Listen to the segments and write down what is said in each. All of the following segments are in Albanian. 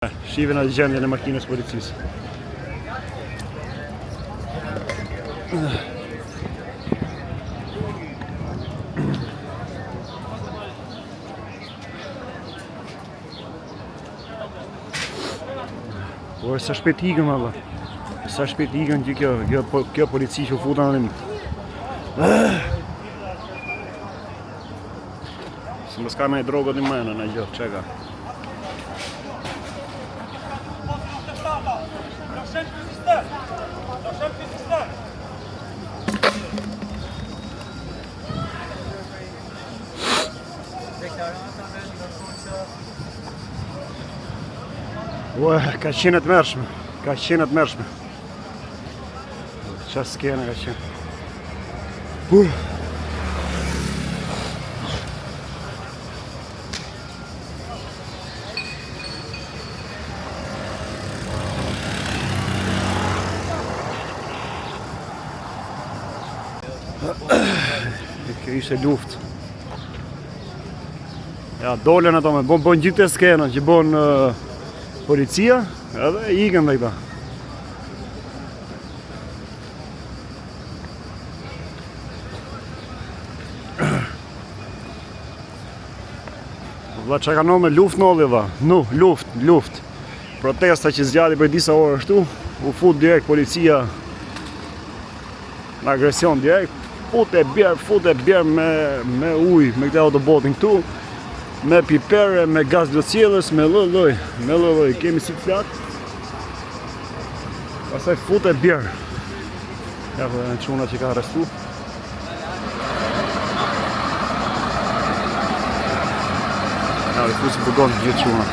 Shive në gjendjen e makinës policisë. Por sa shpejt ikën valla. Sa shpejt ikën që kjo polici që u futën në Se mos ka me droga di mene në gjë, çeka. Ka qenë të mërshme. Ka qenë të mërshme. Qa s'kene ka qenë. Kjo ishte luft. Ja, dolen ato me bon gjithë të skenën që bon policia, edhe ikën dhe këta. Vlla që ka në me luft në olli dha. Luft. Protesta që zgjati për disa orë ashtu, u fut direkt policia në agresion direkt. Fut e bjerë me ujë, me këte autobotin këtu, me pipere, me gaz lëcjelës, me lëlloj, kemi si flak. Pasaj fut e bjerë. Ja, për në quna që ka arrestu. Ja, dhe fu si përgonë gjithë quna.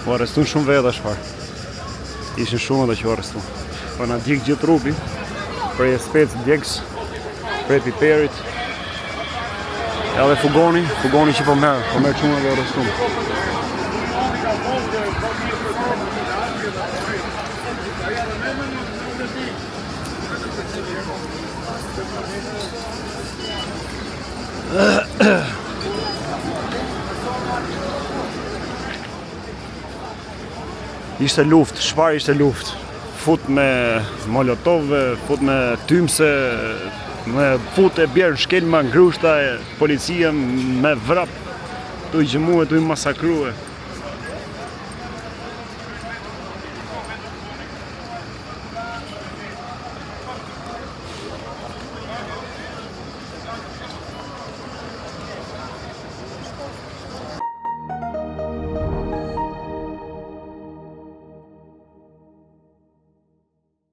U arrestun shumë veda shfar. Ishin shumë edhe që u arrestun. Po na djek gjithë trupi, prej e spec djekës, prej piperit. Edhe fugoni që po merë shumë edhe arrestun. Ishte luft, shfar ishte luft. Fut me molotove, fut me tymse, me fut e bjerë në shkelma, ngrushta e policia me vrap, tu i gjëmue, tu i masakrue.